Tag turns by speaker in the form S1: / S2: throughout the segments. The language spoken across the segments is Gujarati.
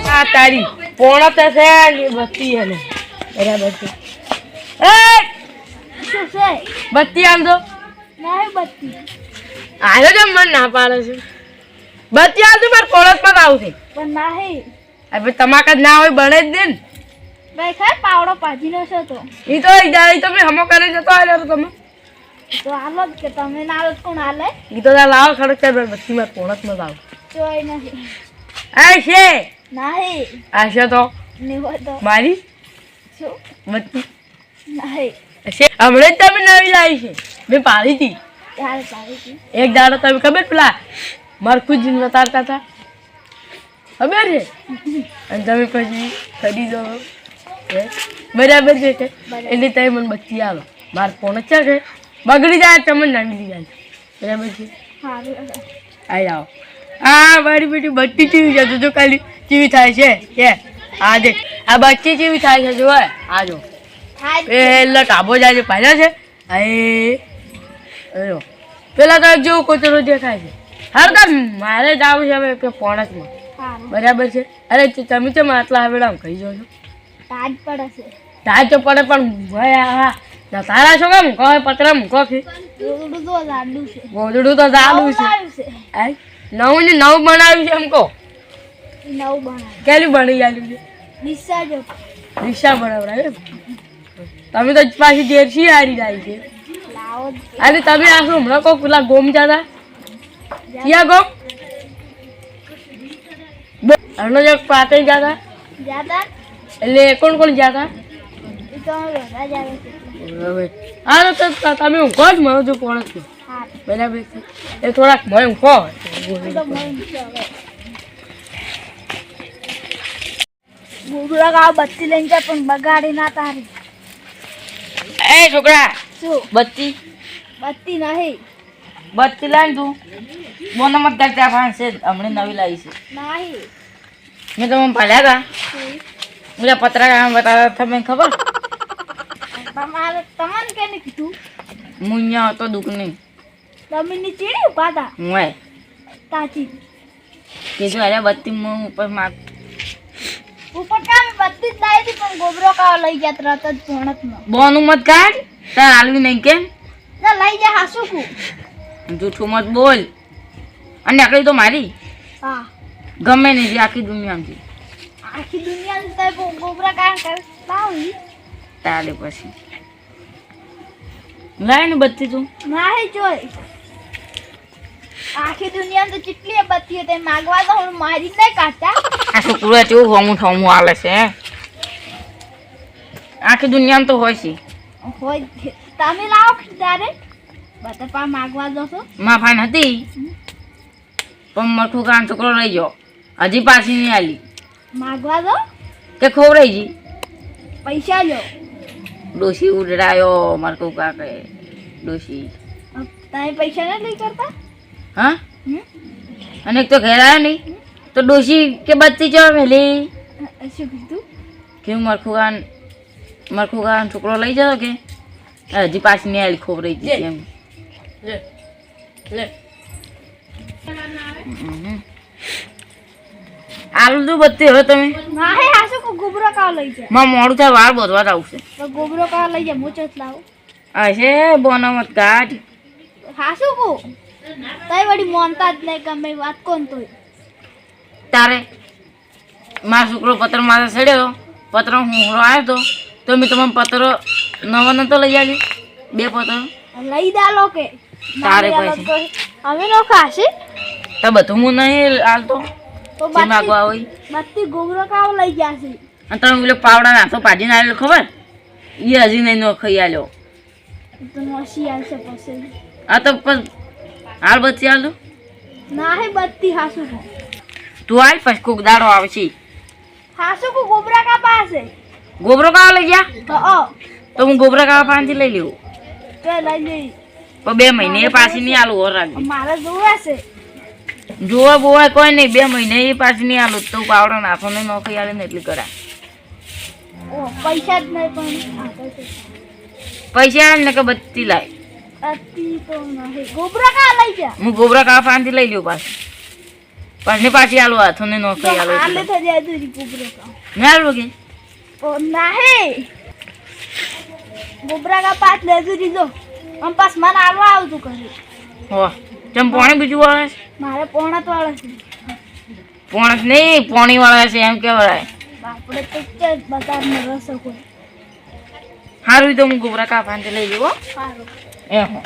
S1: આ તારી પોણા તો છે ને બત્તી હે ને બરાબર છે એ
S2: શું છે
S1: બત્તી આમ તો
S2: નહીં બત્તી
S1: આને તો મન ના પાડે છે બત્તી આમ તો માર કોળસ પર આવશે
S2: પણ નહીં
S1: હવે તમાકા જ ના હોય બળે જ દે ને
S2: ભાઈ ખાય પાવડો પાજીનો છે તો
S1: ઈ તો ઈ તમે હમો કરે જતો આલ્યો તો તમે
S2: તો હાલો જ કે તમે ના આલો તો કોણ હાલે
S1: ઈ તો લાવ ખડક ચાલ બત્તી માર કોળસ માં લાવ
S2: જોઈ નહીં
S1: આ છે
S2: નહીં
S1: આ છે તો
S2: નહીં હોય તો
S1: મારી
S2: શું
S1: બત્તી
S2: નહીં
S1: છે હમણાં જ તમે નવી લાવી છે મેં પાડી હતી
S2: ત્યારે સારી હતી
S1: એક દાડો તમે ખબર પેલા મરકુજ નતારતા હતા ખબર છે અને તમે પછી ખરીદો બરાબર છે કે એટલે તમે મને બત્તી આલો મારે ફોન જ છે બગડી જાય તમે નવી જાય બરાબર છે
S2: સારું
S1: આવી આવો હા મારી બેટી બત્તી ચીવી છે જો ખાલી ચીવી થાય છે કે આ દે આ બત્તી ચીવી થાય છે જો આ જો પેલા ટાબો જાય પાછા છે અરે પેલા તો જેવું કોચરો દેખાય છે હાર કામ મારે જ આવું છે હવે કે પોણસમાં બરાબર છે અરે તમે કેમ આટલા આવેલા કહી જો છો
S2: તાજ પડે છે
S1: તાજ તો પડે પણ ભાઈ હા તારા છો કેમ કહો પતરા મૂકો કે
S2: ગોદડું તો લાડુ છે
S1: ગોદડું તો જાડું છે નવું ને નવું બનાવ્યું છે એમ કહો
S2: નવું બનાવ્યું
S1: કેલું બની આલ્યું છે
S2: ડીસા જો
S1: ડીસા બનાવડાવે તમે તો પાછી દેરસી હારી જાય છે
S2: લાવો
S1: અરે તમે આ શું હમણાં કહો પેલા ગોમ જતા ક્યાં ગોમ હમણાં જો પાતે જતા
S2: જાતા
S1: એટલે કોણ કોણ જતા
S2: એ તો બધા જ આવે છે
S1: હા તો તમે ઊંઘો જ મળો છો કોણ છું
S2: હા
S1: બરાબર છે એ થોડાક મને ઊંઘો
S2: તો મને હવે ગુગળા ગાવ બત્તી લઈને જાય પણ બગાડી ના તારી
S1: એ છોકરા
S2: શું
S1: બત્તી
S2: બત્તી નહીં
S1: બત્તી લાવીને તું બોનો મત કરતા ફાંસે હમણાં નવી લાવી છે
S2: નહીં
S1: મેં તમને પાડ્યા હતા પેલા પતરા કામ બતાવ્યા તમને ખબર
S2: તમારે તમને કેને કીધું
S1: મુન્યા હતો દુઃખની
S2: તમે ની ચીડી ઉભા હતા
S1: હું
S2: તાચી
S1: કીધું અરે બત્તી હું ઉપર માગ
S2: ઉપર કામ બત્તી જ લાવી હતી પણ ગોબરો કાવ લઈ ગયા તરત જ ભણતમાં
S1: બોનું મત કાઢ તાર હાલવી નહીં કેમ
S2: ના લઈ જા હાસુ કુ
S1: જૂઠું મત બોલ અને આકડી તો મારી
S2: હા
S1: ગમે નહીં આખી દુનિયામાંથી
S2: આખી દુનિયાની તો ગોબરા કામ કર લાવી
S1: તારે પછી લાય ને બત્તી તું
S2: નાહી જોઈ આખી દુનિયામાં તો કેટલી બત્તી હતી માગવા તો હું મારી નહીં કાઢતા
S1: આ છોકરું કેવું હોમું ઠોમું હાલે છે આખી દુનિયામાં તો હોય છે
S2: હોય છે. તમે લાવો ત્યારે બધા પા માગવા દો છો
S1: માફાન હતી પણ મઠું કામ છોકરો રહી ગયો હજી પાછી નહીં આલી
S2: માગવા દો
S1: કે ખોવરાઈ જી
S2: પૈસા લો
S1: ડોશી ઉડરાયો મરકું કાકે ડોશી
S2: તમે પૈસા ના લઈ કરતા
S1: હા
S2: હમ?
S1: અને એક તો ઘેર આવ્યો નહીં તો ડોશી કે બત્તી ચો મેલી
S2: શું કીધું
S1: કે મરખું કાન છોકરો લઈ જતો કે હજી પાછી નહીં આલી ખોવરાઈ જી એમ આલુ તું બત્તી હવે તમે
S2: ના હે હાસુ કો ગોબરો કાવ લઈ જા
S1: માં મોડું થાય વાર બોધવા જ આવશે
S2: તો ગોબરો કાવ લઈ જા હું ચત લાવો
S1: હશે બોનો મત કાઢ
S2: હાસુ કો તઈ વડી મોનતા જ નહીં ગમે વાત કોણ તોય
S1: તારે મારો છોકરો પત્ર માથે ચડ્યો પત્ર હું આવ્યો હતો તો મેં તમને પત્ર નવો નતો લઈ આવ્યો બે પત્ર
S2: લઈ દાલો કે
S1: તારે
S2: મારી
S1: પછી.
S2: હાલત તો હવે નો ખાશે
S1: તો બધું હું નહીં હાલતો
S2: તો
S1: જે માગવા હોય
S2: બત્તી ગોબરો કાવ લઈ જાશે
S1: અને તમે પેલો પાવડા નાખો પાડીને આવેલો ખબર એ હજી નહીં નો ખાઈ આવ્યો
S2: તો નોસી આવશે પછી
S1: આ તો પણ હાલ બત્તી હાલ
S2: ના હે બત્તી હાસુ કો
S1: તું હાલ પછી કોક દાડો આવશે
S2: હાસુ કો ગોબરા કા પાસે
S1: ગોબરો કાવા લઈ ગયા
S2: તો
S1: હું ગોબરા કાવા પાસેથી લઈ લેવું
S2: તે લઈ જઈ
S1: પણ 2 મહિને એ પાછી નહીં આલું ઓર રાખજે
S2: મારે જોવે છે
S1: જોવા બોવા કોઈ નહીં 2 મહિને એ પાછી નહીં આલું તો પાવડો નાખો ને નોખી આલે ને એટલી કરા
S2: ઓ પૈસા જ નહીં પણ આગળ છે
S1: પૈસા આલે ને કે બત્તી લાય
S2: અતિ તો નહીં ગોબરા કા લઈ જા
S1: હું ગોબરા કાવા પાસેથી લઈ લ્યો પાછી
S3: પાછી પાછી આલો હાથો ને નોકરી આલો
S2: આલે તો જાય તો ગોબરો કા
S3: ના આલો કે
S2: ઓ નહીં ગોબરા કા પાત લેજો દીધો આમ પાસ મને આલવા આવતું કરે
S3: હો ચમ પાણી બીજું વાળે છે
S2: મારે પોણત વાળા છે
S3: પોણસ નહીં પાણી વાળા છે એમ કેવાય
S2: આપણે તો કે બજારનો રસ કોઈ
S3: હારું તો હું ગોબરા કાપાને લઈ જવો
S2: સારું
S3: એ હો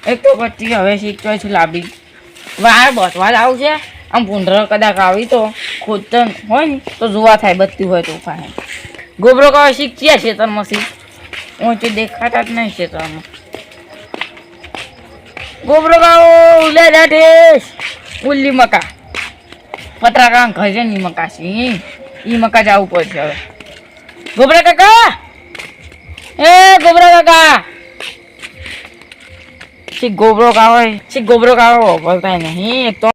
S3: એક તો પછી હવે શીખતો છું લાંબી વાર બસવા જ આવશે આમ ભૂંડર કદાચ આવી તો ખોદતો હોય ને તો જોવા થાય બત્તી હોય તો પાસે ગોબરો કહે શીખીએ ખેતરમાં શીખ ઊંચી દેખાતા જ નહીં ખેતરમાં ગોબરો ગાઓ ઉલે જાઠેશ ઉલ્લી મકા પતરાકા ઘરે ની મકા છે ઈ મકા જવું પડશે હવે ગોબરા કાકા એ ગોબરા કાકા શી ગોબરો કાવો બોલતા નહીં એક તો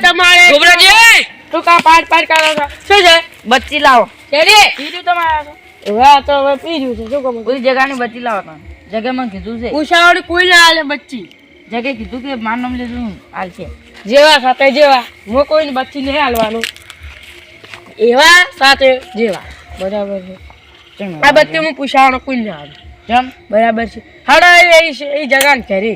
S1: તમારે
S3: ગોબરાજી
S1: તું કા પાટ કરો છો શું છે
S3: બચ્ચી લાવો
S1: કેરી
S3: પીર્યું તમારા
S1: હવે તો હવે પી રહ્યું છે શું કહું
S3: બધી જગાની બચ્ચી લાવો તમે જગ્યામાં કીધું છે
S1: ઉષાવાળી કોઈ ના હાલે બચ્ચી
S3: જગ્યાએ કીધું કે માર નામ લીધું હાલ છે
S1: જેવા સાથે જેવા હું કોઈને બચ્ચી નહીં હાલવાનું એવા સાથે જેવા બરાબર છે આ બચ્ચી હું પૂછાવાનો કોઈ ના હાલે
S3: કેમ
S1: બરાબર છે હડો એ જગા ને ઘરે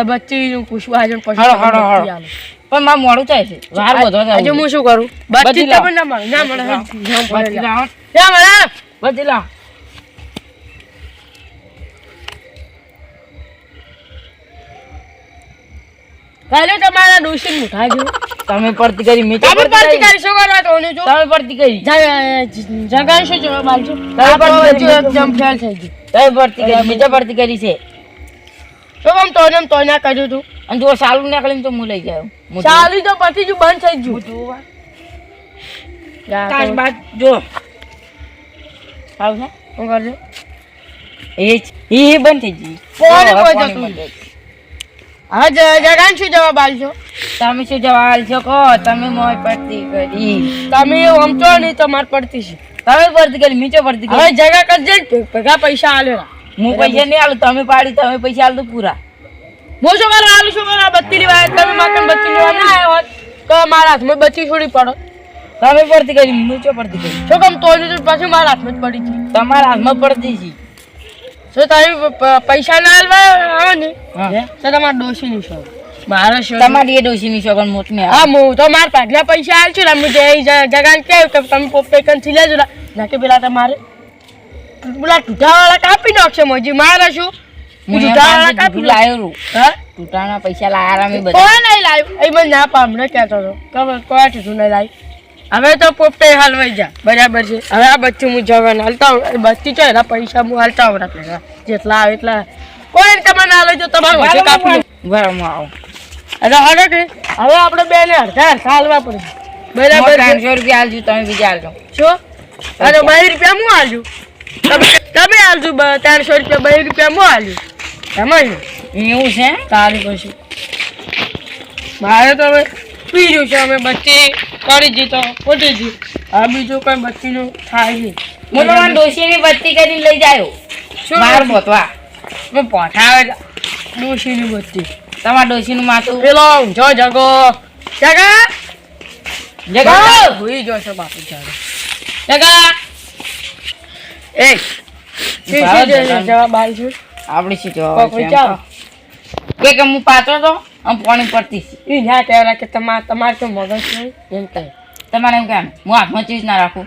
S1: બચ્ચી હું પૂછવા આજે પછી
S3: હળો, હળો, હળો.
S1: બચ્ચી હાલે.
S3: પણ માર મોડું થાય છે વાર બધો
S1: આજે હું શું કરું બચ્ચી
S3: લાવો.
S1: તમને ના મળે ના મળે ના
S3: બચ્ચી
S1: મળે
S3: લાવો
S1: ના મળે
S3: બચ્ચી લાવો
S1: કાલે તમારા ડોશી મુઠા જો
S3: તમે પડતી કરી મેં તો
S1: તમે
S3: પડતી
S1: પડતી કરી શું કરવા તો ઓને જો
S3: તમે પડતી કરી
S1: જગાન શું જવાબ આલજો
S3: તમે પડતી કરી.
S1: જમ ફેલ થઈ ગઈ
S3: તમે પડતી કરી મેં તો પડતી કરી છે
S1: તો આમ તો ના કર્યું તું
S3: અને જો સાલું નીકળીને તો હું લઈ જાઉં
S1: ચાલી તો પછી જો બંધ થઈ ગયું
S3: કાશ બાદ જો સારું છે
S1: શું કરજો
S3: એ બંધ થઈ ગઈ
S1: કોને
S3: હવે
S1: કોઈ
S3: પાણી
S1: જતું
S3: બંધ થઈ ગયું.
S1: હવે જગાન શું જવાબ આલજો
S3: તમે શું જવાબ છો કહો તમે મોય પડતી કરી
S1: તમે સમજો નહીં તમારે પડતી છે
S3: તમે પડતી કરી મીચો પડતી
S1: હવે
S3: કરી
S1: જગા કરજે ભેગા પૈસા આલેલા
S3: હું પૈસા નહીં આલું તમે પાડી તમે પૈસા આલ દો પૂરા
S1: હું શું કરું આલુ શું કરું બત્તી લેવા તમે માકન બત્તી લેવા ના આવ્યો હોત તો મારા હાથમાં બત્તી છોડી પડો
S3: તમે પડતી કરી મીચો પડતી કરી
S1: શું કામ તોડ્યું તું પછી મારા હાથમાં જ પડી હતી
S3: તમારા હાથમાં પડતી છે
S1: જો તમે પૈસા ના આલવા આવે ને
S3: હા.
S1: તો તમારે ડોશી ની શોખ મારે શું
S3: તમારી એ ડોશીની શોગન મોટ ને
S1: હા હું તો મારા પાછલા પૈસા આલશું ને હું જગાન કેવું કે તમે પોપે કંથી લેજો ના કે પેલા તમારે પેલા ટૂટાવાળા કાપી નાખશે મોજી મારે શું ટૂટાવાળા કાપી
S3: લાયો રૂ
S1: હા
S3: તૂટાના પૈસા લાયા અમે બધા
S1: કોઈ નહીં લાવ્યું એ મને ના પામને કહેતો હતો ખબર કોઈ ઠીઠું નહીં લાવી હવે તો પોપટે હાલવાઈ જા બરાબર છે હવે આ બચ્ચું હું જવાન હાલતા બચ્ચી છે એના પૈસા હું હાલતા હોઉં રાખે જેટલા આવે એટલા કોઈ તમે ના લઈ જો તમારું વચ્ચે કાપી લો.
S3: બરાબર આવો
S1: એટલે હવે કે હવે આપણે બે ને અડધા હાલવા પડે બરાબર છે.
S3: 300 રૂપિયા આલજો તમે બીજા આલજો
S1: શું અરે 2 રૂપિયા હું આલજો તમે આલજો 300 રૂપિયા 2 રૂપિયા હું આલ્યું એમાં
S3: એવું છે
S1: તારી પછી મારે તો હવે પી રહ્યું છે અમે બચ્ચી કરી દીધો ફૂટી દી આ બીજું કોઈ બચ્ચીનું થાય નહીં
S3: હું તમારા ડોશીની બત્તી કરીને લઈ જાયો
S1: શું
S3: માર બોતવા
S1: મેં પોઠાવે ડોશીની બચ્ચી
S3: તમારા ડોશીનું માથું
S1: પેલો ઊંઝો જગો જગા
S3: જગા
S1: ભૂઈ જશે બાપુ જાડો જગા એ જવાબ આલ છું
S3: આપડી શું જવાબ
S1: કોક
S3: છે
S1: વિચારો.
S3: કે હું પાતો તો આમ પાણી પડતી છે
S1: એ ના કહેવાય કે તમારે તો મગજ નહીં એમ કહે
S3: તમારે એમ કેમ હું હાથમાં ચીજ ના રાખું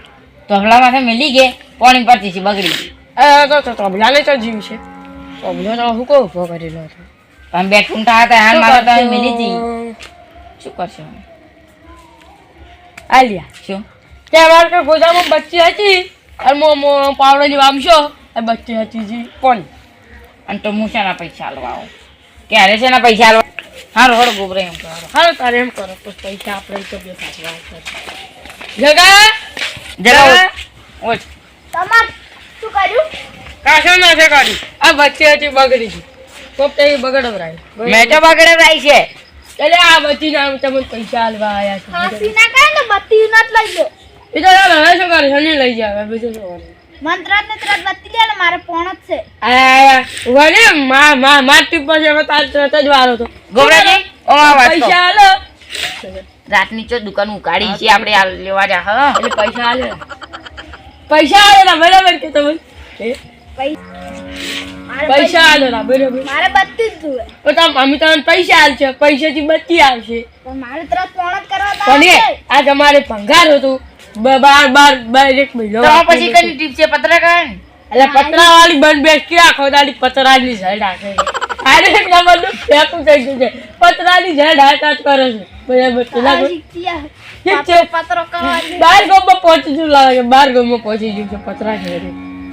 S3: તો હમણાં માથે મેલી ગઈ પાણી પડતી છે બગડી ગઈ
S1: તો તબલાને તો જીવ છે તબલો તો હું કહું ઉભો કરેલો હતો
S3: તમે બે ટૂંટા હતા હાલ મારે તમે મેલી હતી શું કરશો
S1: આલિયા
S3: શું
S1: કે અમારે કે ગોદામાં બચ્ચી હતી અને પાવડોની વામશો એ બચ્ચી હતી જી કોણ
S3: અને તો હું શેના પૈસા આલવા આવું ક્યારે શેના પૈસા આલવા હારો હળો ગોબરે એમ કરો
S1: હાલો તારે એમ કરો તો પૈસા આપણે તો બે સાથે જગા
S3: જરા ઓછ
S2: તમાર શું કર્યું
S1: કાશો ના છે કાઢી આ બચ્ચી હતી બગડી ગઈ પોપટે બગડવરાય
S3: મેં તો બગડે રાઈ છે
S1: એટલે આ બચ્ચી ના તમને પૈસા આલવા આયા છે
S2: હાસી ના કાય ને બત્તી નત લઈ લો
S1: એ તો હવે શું કરે છે લઈ જાવ બીજું શું કરે
S2: મંત્રાત ને ત્રાત બત્તી લે ને મારે પોણ જ છે
S1: વને મારતી પછી હવે તાર તરત જ વારો તો
S3: ગોબરાજી ઓ આ વાત
S1: પૈસા આલો છે
S3: રાતની ચો દુકાન ઉકાળી છે આપણે આ લેવા જા હા
S1: એટલે પૈસા આલે પૈસા આલે બરાબર કે તમે પૈસા આલે બરાબર
S2: મારે બત્તી જ જોઈએ
S1: તો તમે અમે તમને પૈસા આલશે પૈસાથી બત્તી આવશે
S2: પણ મારે તરત ફોન જ કરવા
S1: પણ એ આ તમારે ભંગાર હતું બાર એક મહિનો
S3: તો પછી કઈ ટીપ છે પત્રકાર
S1: એટલે પતરા વાળી બંધ બેસતી આખો દાડી પતરાની ઝેડ આખે આરે એક નંબરનું ફેંકું થઈ ગયું છે પતરાની ઝેડ હાથ કરે છે બરાબર છે લાગો ઠીક છે
S2: પત્રો કવાની
S1: બાર ગામમાં પહોંચી ગયું લાગે બાર ગામમાં પહોંચી ગયું છે પતરા છે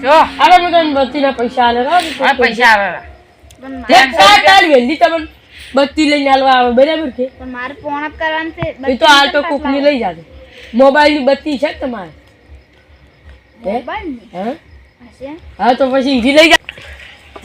S3: જો
S1: હવે હું તમને બત્તીના પૈસા આલે
S3: આ પૈસા આવે
S2: પણ
S1: તાર વેલી તમને બત્તી લઈને આલવા આવે બરાબર છે
S2: મારે ફોન જ કરવાનું છે
S1: એ તો હાલ તો કોકની લઈ જાજો મોબાઈલની બત્તી છે તમારે
S2: મોબાઈલની
S1: હા
S2: હશે
S1: હા તો પછી ઈજી લઈ જા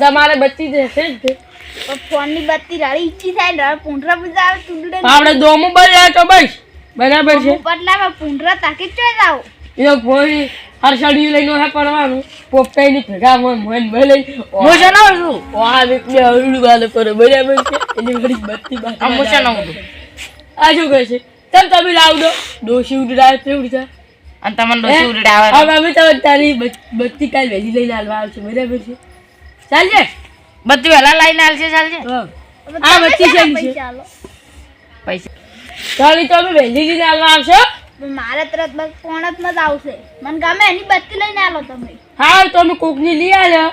S1: તમારે બત્તી જ હશે જ તે
S2: પણ ફોનની બત્તી રાડી ઈચ્છી થાય ને હવે પૂંઢરા પૂજા આવે તુંડડે
S1: આપણે દોમું બજાય તો બસ બરાબર છે
S2: પટલામાં પૂંઢરા તાકી ચોય જાવ
S1: એ તો કોઈ હરસડિયું લઈને ઓહે પડવાનું પોપટાઈની ભેગા મન લઈ
S3: મોજા ના છું
S1: વાહ એટલે હરડું વાલે કરે બરાબર છે એની ઘડી બત્તી બાકી
S3: આ મોજા ના હું
S1: આ શું કહે છે તમે લાવ દો ડોશી ઉડાવે કેવડી છે
S3: અને તમને ડોસી ઉડાવે
S1: હવે અમે તો તારી બત્તી કાલ વેલી લઈને હાલવા આવશે બરાબર છે ચાલજે
S3: બત્તી વહેલા લાઈને આલશે ચાલશે
S1: આ બત્તી છે ને
S2: ચાલો
S3: પૈસા
S1: ચાલી તો અમે વહેલી લઈને હાલવા આવશો
S2: પણ મારે તરત બસ ફોન જ ન જ આવશે મને ગમે એની બત્તી લઈને આલો તમે
S1: હા તો અમે કોકની લઈ આવ્યા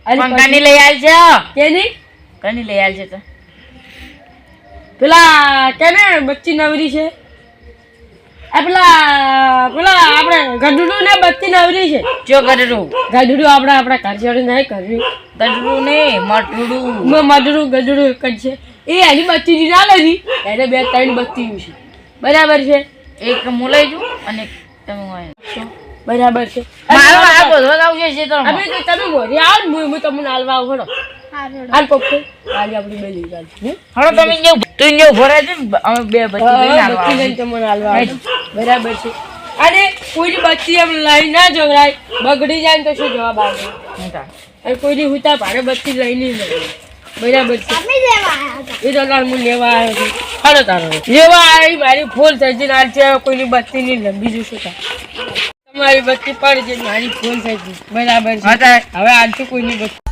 S3: પંખાની લઈ આલશે
S1: કેની
S3: કની લઈ આલશે તો
S1: પેલા કેને બત્તી નવરી છે આ પેલા આપણે ગઢડું ને બત્તી નવરી છે
S3: જો ગઢડું
S1: ગઢડું આપણા ઘર છોડી નહીં કર્યું
S3: ગઢડું ને મટડું
S1: મધડું ગઢડું એક જ છે એ એની બત્તી ના લેવી એને 2-3 બત્તી છે બરાબર છે
S3: એક હું લઈ જઉં અને તમે હોય
S1: બરાબર છે
S3: મારો આ બધો આવશે છે તો
S1: અમે તો તમે મોરી આવ ને હું તમને હાલવા આવું હડો
S2: હા રેડો
S1: હાલ પપ્પુ આજે આપણી બે લઈ જાવ
S3: હણો તમે ન્યુ તું ન્યુ ભરે છે ને અમે બે બચ્ચી લઈને આવવા
S1: બત્તી લઈને તમને હાલવા આવું. બરાબર છે અને કોઈની બત્તી એમ લઈ ના જવરાય બગડી જાય ને તો શું જવાબ આવે અને કોઈની હુતા ભારે બત્તી લઈને નહીં બરાબર છે
S2: તમે જેવા આયા હતા
S1: એ તો તાર હું લેવા આવ્યો છું હાલો તારો લેવા આવી મારી ફૂલ થઈ ગઈ આજ છે કોઈની બત્તી નહીં લંબી જશું તમારી બત્તી પડી છે મારી ફૂલ થઈ ગઈ બરાબર છે હવે આજ તો કોઈની બત્તી